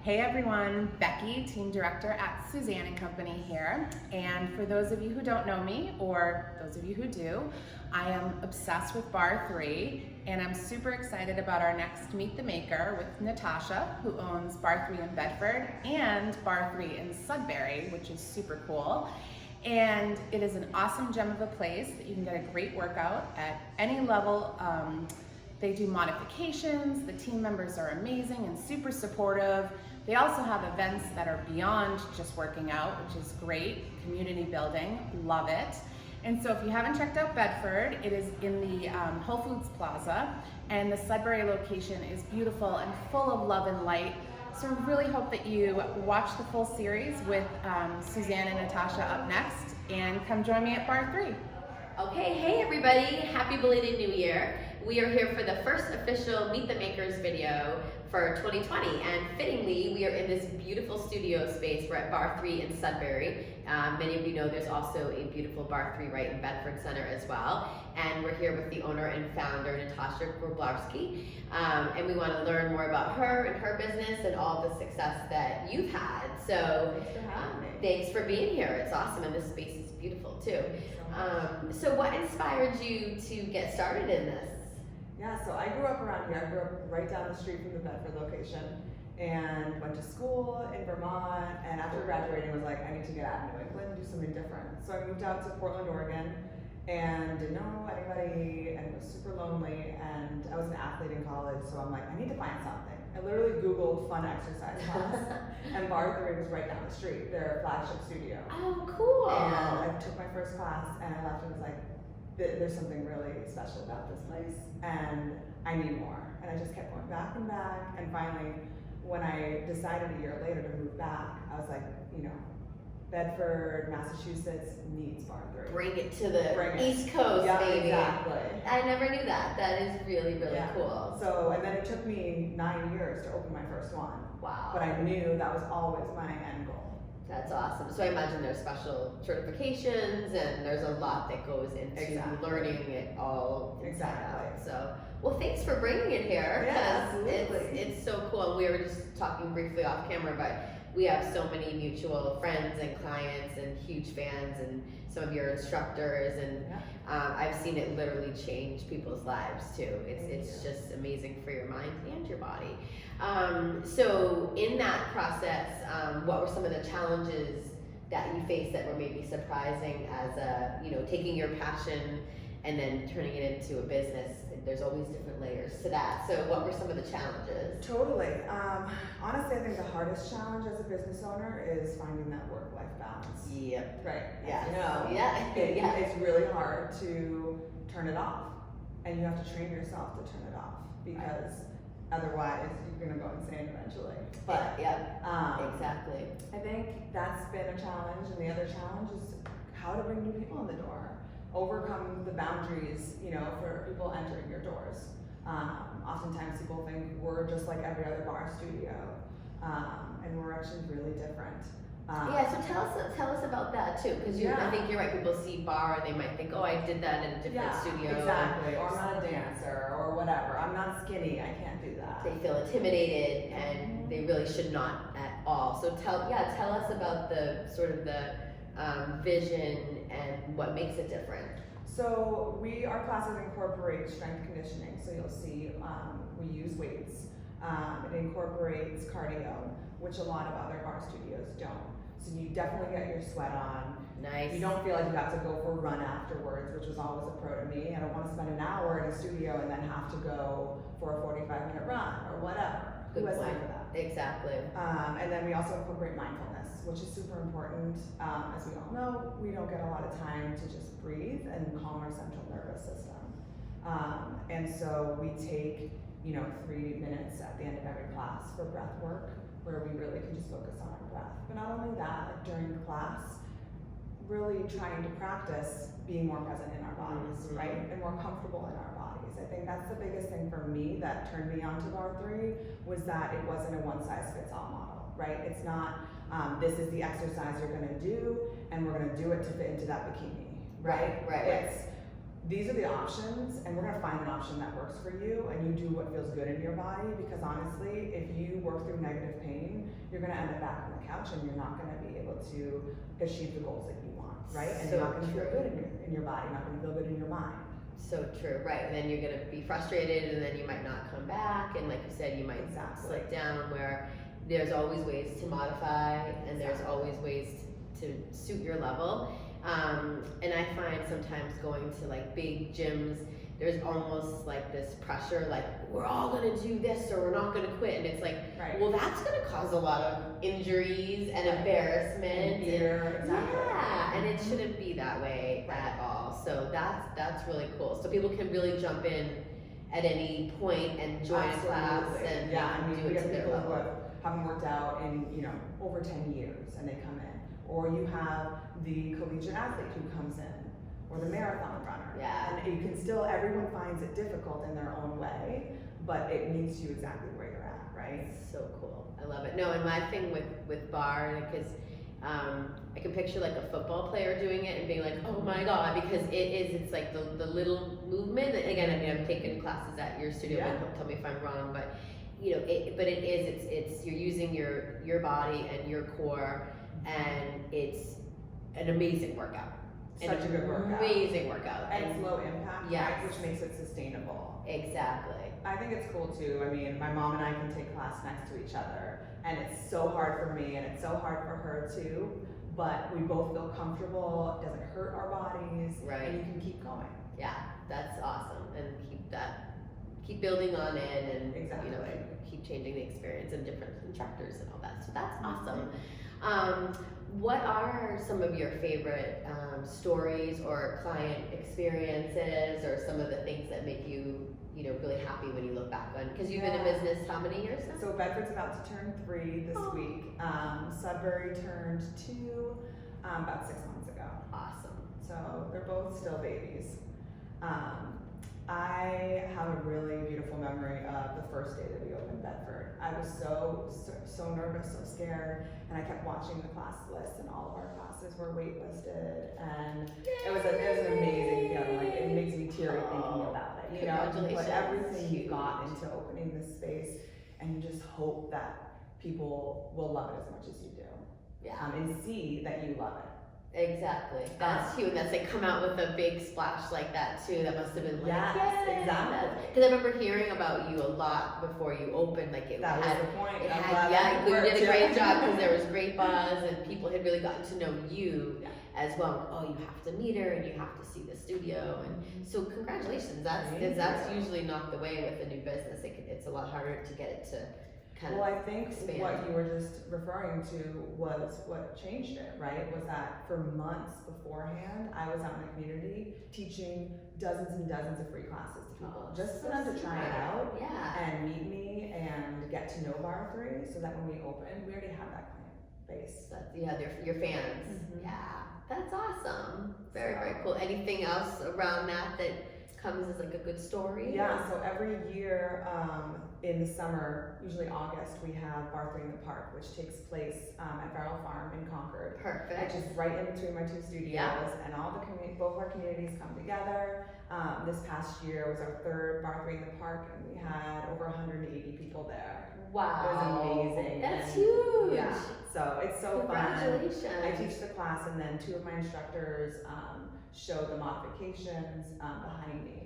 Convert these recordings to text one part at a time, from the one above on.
Hey everyone, Becky, Team Director at Suzanne & Company here. And for those of you who don't know me, or those of you who do, I am obsessed with Barre3, and I'm super excited about our next Meet the Maker with Natasha, who owns Barre3 in Bedford and Barre3 in Sudbury, which is super cool. And it is an awesome gem of a place that you can get a great workout at any level. They do modifications, the team members are amazing and super supportive. They also have events that are beyond just working out, which is great, community building, love it. And so if you haven't checked out Bedford, it is in the Whole Foods Plaza, and the Sudbury location is beautiful and full of love and light. So I really hope that you watch the full series with Suzanne and Natasha up next, and come join me at Barre3. Okay, hey everybody, happy belated New Year. We are here for the first official Meet the Makers video for 2020, and fittingly, we are in this beautiful studio space. We're at Barre3 in Sudbury. Many of you know there's also a beautiful Barre3 right in Bedford Center as well. And we're here with the owner and founder, Natasha, and we want to learn more about her and her business and all the success that you've had. So thanks for being here. It's awesome, and this space is beautiful too. So what inspired you to get started in this? Yeah, so I grew up around here. I grew up right down the street from the Bedford location and went to school in Vermont, and after graduating was like, I need to get out of New England and do something different. So I moved out to Portland, Oregon, and didn't know anybody and was super lonely, and I was an athlete in college, so I'm like, I need to find something. I literally Googled fun exercise class, and Barre3 was right down the street, their flagship studio. Oh, cool. And I took my first class, and I left and was like, there's something really special about this place, and I need more. And I just kept going back and back, and finally, when I decided a year later to move back, I was like, you know, Bedford, Massachusetts needs Barre3. Bring it to the East Coast, yeah, baby. Exactly. I never knew that. That is really, really cool. So, and then it took me 9 years to open my first one. Wow. But I knew that was always my end goal. That's awesome. So I imagine there's special certifications, and there's a lot that goes into learning it all. Exactly. So, well, thanks for bringing it here. Yeah, absolutely. It's so cool. And we were just talking briefly off camera, but we have so many mutual friends and clients and huge fans, and some of your instructors, and I've seen it literally change people's lives too. It's just amazing for your mind and your body. So in that process, what were some of the challenges that you faced that were maybe surprising as taking your passion and then turning it into a business? There's always different layers to that. So what were some of the challenges? Totally. Honestly, I think the hardest challenge as a business owner is finding that work-life balance. Yep. Right. Yeah. You know, it's really hard to turn it off, and you have to train yourself to turn it off, because otherwise you're gonna go insane eventually. But exactly. I think that's been a challenge, and the other challenge is how to bring new people in the door. Overcome the boundaries, you know, for people entering your doors. Oftentimes people think we're just like every other bar studio, and we're actually really different. So tell us about that too, because I think you're right. People see bar and they might think, oh, I did that in a different studio. Exactly. Or I'm not a dancer, or whatever. I'm not skinny. I can't do that. They feel intimidated, and they really should not at all. So tell us about the sort of the vision and what makes it different. So our classes incorporate strength conditioning. So you'll see we use weights. It incorporates cardio, which a lot of other bar studios don't. So you definitely get your sweat on. Nice. You don't feel like you have to go for a run afterwards, which was always a pro to me. I don't want to spend an hour in a studio and then have to go for a 45-minute run or whatever. Who has time for that? Exactly. And then we also incorporate mindfulness, which is super important. As we all know, we don't get a lot of time to just breathe and calm our central nervous system. And so we take 3 minutes at the end of every class for breath work, where we really can just focus on our breath. But not only that, like during class, really trying to practice being more present in our bodies, right? And more comfortable in our bodies. I think that's the biggest thing for me that turned me on to Barre3, was that it wasn't a one-size-fits-all model, right? It's not, this is the exercise you're gonna do, and we're gonna do it to fit into that bikini, right? Right. It's, these are the options, and we're gonna find an option that works for you, and you do what feels good in your body, because honestly, if you work through negative pain, you're gonna end up back on the couch and you're not gonna be able to achieve the goals that you want, right? And So you're not gonna feel true. good in your body, not gonna feel good in your mind. So true, right? And then you're gonna be frustrated, and then you might not come back, and like you said, you might Exactly. slip down. Where there's always ways to modify, and there's Exactly. always ways to suit your level. And I find sometimes going to like big gyms, there's almost like this pressure, like we're all gonna do this or we're not gonna quit, and it's like, Right. well, that's gonna cause a lot of injuries and Right. embarrassment. And fear, exactly. Yeah, and it shouldn't be that way Right. at all. So that's really cool. So people can really jump in at any point and join a class Absolutely. and Yeah, I mean, do we it to have their people who level. haven't worked out in, over 10 years and they come in. Or you have the collegiate athlete who comes in, or the marathon runner. Yeah. And you can still, everyone finds it difficult in their own way, but it meets you exactly where you're at, right? So cool. I love it. No, and my thing with bar, because I can picture like a football player doing it and being like, oh my god, because it's like the little movement. Again, I mean, I'm taking classes at your studio, Yeah. but tell me if I'm wrong, but it's you're using your body and your core, and it's an amazing workout. Such a good workout. Amazing workout. And it's low impact, Yes. right, which makes it sustainable. Exactly. I think it's cool too. I mean, my mom and I can take class next to each other, and it's so hard for me and it's so hard for her too, but we both feel comfortable, it doesn't hurt our bodies, Right. and you can keep going. Yeah, that's awesome, and keep building on it, and Exactly. keep changing the experience and different instructors and all that. So that's awesome. What are some of your favorite stories or client experiences, or some of the things that make you really happy when you look back on? Because you've been in Yeah. business how many years now? So Bedford's about to turn 3 this Oh. week. Sudbury turned 2 about 6 months ago. Awesome. So they're both still babies. I have a really beautiful memory of the first day that we opened Bedford. I was so nervous, so scared, and I kept watching the class list, and all of our classes were waitlisted, and it was an amazing feeling. Like, it makes me teary thinking about it. You know, you put everything you got into opening this space, and you just hope that people will love it as much as you do, Yeah. and see that you love it. Exactly. That's huge. That's like come out with a big splash like that too. That must have been like, Yes, yay. exactly. Because I remember hearing about you a lot before you opened. Like That was the point. It I'm had, glad yeah, that you worked, did a great yeah. job because there was great buzz and people had really gotten to know you Yeah. as well. Oh, you have to meet her and you have to see the studio, and so congratulations. That's Thank that's you. usually not the way with a new business. It's a lot harder to get it to kind Well, of. I think expand. what you were just referring to was what changed it, right? Was that for months beforehand, I was out in the community teaching dozens and dozens of free classes to people, just for them to try it out Yeah. and meet me and get to know Barre3, so that when we opened, we already had that client base. Yeah, they're your fans. Mhm. Yeah, that's awesome. Very cool. Anything else around that comes as like a good story? Yeah, so every year in the summer, usually August, we have Barre3 in the Park, which takes place at Barrel Farm in Concord. Perfect. Which is right in between my 2 studios, Yeah. and all the both our communities come together. This past year was our 3rd Barre3 in the Park, and we had over 180 people there. Wow. It was amazing. That's And- huge. Yeah, so it's so fun. Congratulations. I teach the class, and then 2 of my instructors show the modifications behind me.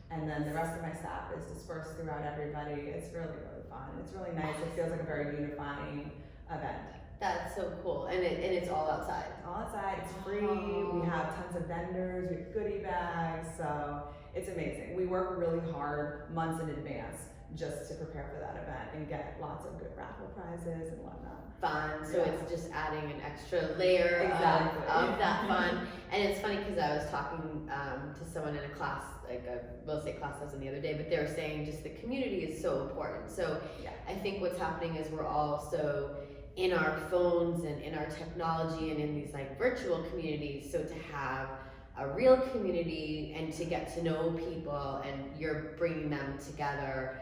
And then the rest of my staff is dispersed throughout everybody. It's really fun. It's really nice. It feels like a very unifying event. That's so cool. And it's all outside. All outside, it's free, Oh. we have tons of vendors, we have goodie bags, so it's amazing. We work really hard months in advance just to prepare for that event and get lots of good raffle prizes and whatnot. Fun. So Yeah. it's just adding an extra layer Exactly. of that fun. And it's funny because I was talking to someone in a class, like a real estate class I was in the other day, but they were saying just the community is so important. So Yeah. I think what's happening is we're all so in our phones and in our technology and in these like virtual communities. So to have a real community and to get to know people, and you're bringing them together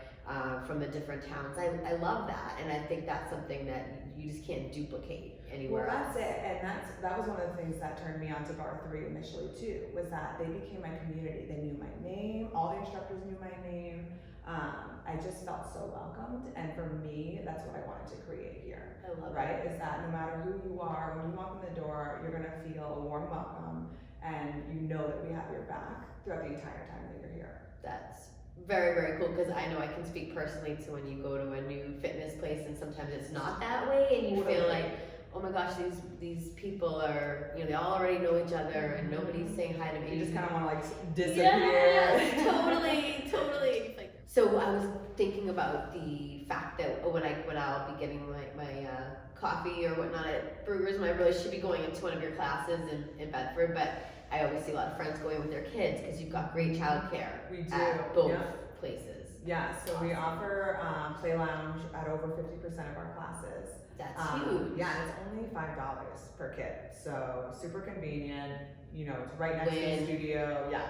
from the different towns. I love that, and I think that's something that you just can't duplicate anywhere Well, else. that's it, and that was one of the things that turned me on to Barre3 initially too, was that they became my community. They knew my name, all the instructors knew my name. I just felt so welcomed, and for me, that's what I wanted to create here. I love right? Is that no matter who you are, when you walk in the door, you're gonna feel a warm welcome, and you know that we have your back throughout the entire time that you're here. That's very, very cool, because I know I can speak personally to when you go to a new fitness place and sometimes it's not that way, and you feel like, oh my gosh, these people are, you know, they all already know each other and nobody's saying hi to me. You just kind of want to like disappear. Yes, totally. Like, so I was thinking about the fact that when I'll be getting my coffee or whatnot at Brugger's, when I really should be going into one of your classes in Bedford, but I always see a lot of friends going with their kids because you've got great childcare We do. at both Yeah. places. Yeah, so we offer Play Lounge at over 50% of our classes. That's huge. Yeah, and it's only $5 per kid, so super convenient. You know, it's right next to the studio. Yeah.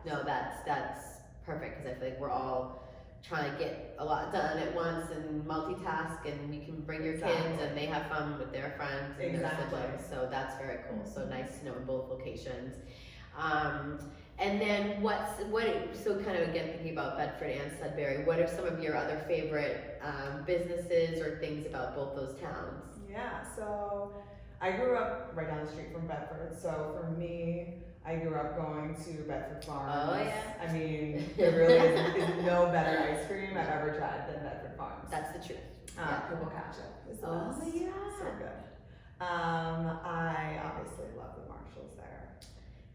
No, that's perfect, because I feel like we're all trying to get a lot done at once and multitask, and you can bring your kids and they have fun with their friends and their siblings. So that's very cool. So nice to know in both locations. And then so kind of again thinking about Bedford and Sudbury, what are some of your other favorite businesses or things about both those towns? Yeah, so I grew up right down the street from Bedford, so for me, I grew up going to Bedford Farms. Oh yeah. I mean, there really is no better ice cream I've ever tried than Bedford Farms. That's the truth. Purple ketchup is the Oh best. yeah. So good. I obviously love the Marshalls there.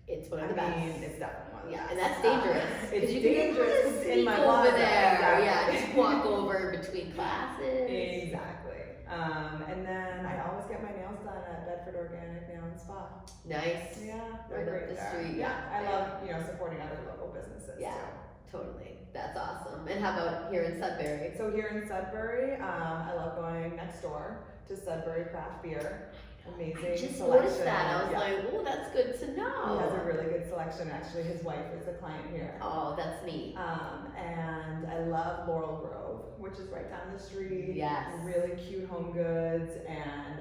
It's one of the best. I mean, it's definitely one of the best. And that's dangerous. It's you dangerous can in my over plaza. there. Exactly. Yeah, just walk over between classes. Exactly. And then I always get my nails done at Bedford Organic Nail and Spa. Nice. Yeah, Right they're up great the there. street. Yeah, I love supporting other local businesses Yeah. too. Totally. That's awesome. And how about here in Sudbury? So here in Sudbury, I love going next door to Sudbury Craft Beer. Amazing I just selection. noticed that. I was like, oh, that's good to know. He has a really good selection. Actually, his wife is a client here. Oh, that's neat. And I love Laurel Grove, which is right down the street. Yes. Really cute home goods and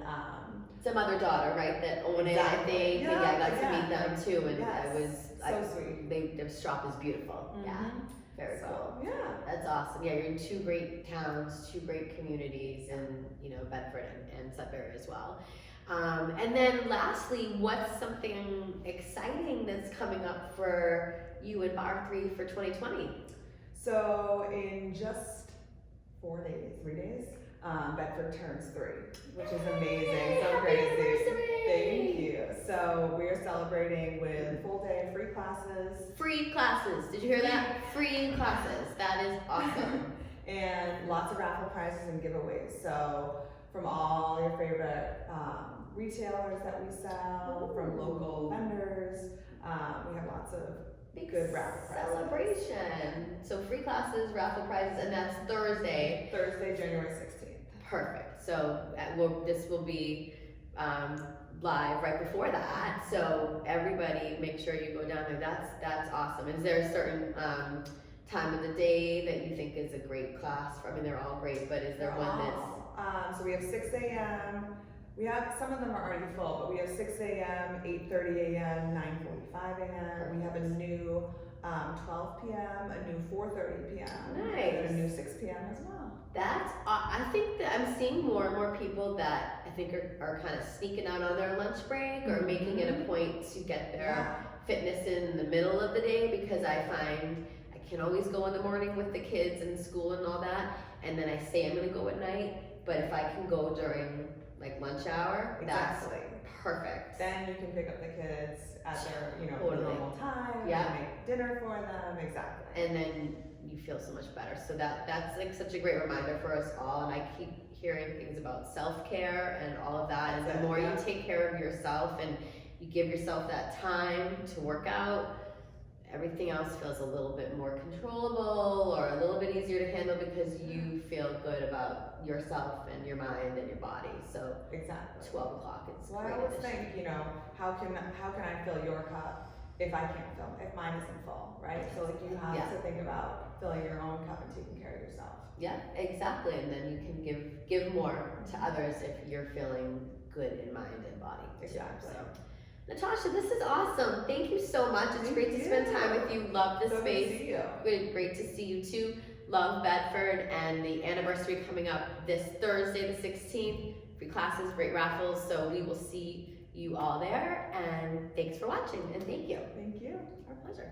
It's a mother-daughter, right, that own it, I think. Yeah, I got to meet them too, and Yes. So sweet. Their shop is beautiful. Yeah, very cool. Yeah. That's awesome. Yeah, you're in two great towns, two great communities, and Bedford and Sudbury as well. And then lastly, what's something exciting that's coming up for you and Barre3 for 2020? So in just 3 days, Bedford turns 3, which is amazing. So Happy crazy. anniversary! Thank you. So we are celebrating with full day free classes. Free classes. Did you hear that? Free classes. That is awesome. And lots of raffle prizes and giveaways. So from all your favorite retailers that we sell, from local vendors, we have lots of good raffle prizes. Celebration. So free classes, raffle prizes, and that's Thursday. Thursday, January 16th. Perfect. So this will be live right before that. So everybody, make sure you go down there. That's awesome. Is there a certain time of the day that you think is a great class? I mean, they're all great, but is there one that's so we have 6 a.m. We have, some of them are already full, but we have 6 a.m., 8:30 a.m., 9:45 a.m. We have a new 12 p.m., a new 4:30 p.m. Nice. And a new 6 p.m. as well. I think that I'm seeing more and more people that I think are kind of sneaking out on their lunch break or making it a point to get their fitness in the middle of the day, because I find I can always go in the morning with the kids and school and all that, and then I say I'm going to go at night, but if I can go during like lunch hour, that's perfect. Then you can pick up the kids at their, Totally. normal time. Yeah. And make dinner for them. Exactly. And then you feel so much better. So that's like such a great reminder for us all. And I keep hearing things about self-care and all of that. And the more you take care of yourself and you give yourself that time to work out, everything else feels a little bit more controllable or a little bit easier to handle, because you feel good about yourself and your mind and your body. So exactly. 12 o'clock, it's Well, great. I always think, how can I fill your cup if I can't fill, if mine isn't full, right? So like you have to think about filling your own cup and taking care of yourself. Yeah, exactly. And then you can give more to others if you're feeling good in mind and body. Too. Exactly. So, Natasha, this is awesome. Thank you so much. It's Thank great to spend you. time with you. Love this So space. good to see you. Great to see you too. Love Bedford and the anniversary coming up this Thursday, the 16th. Free classes, great raffles. So we will see you all there. And thanks for watching. And thank you. Thank you. Our pleasure.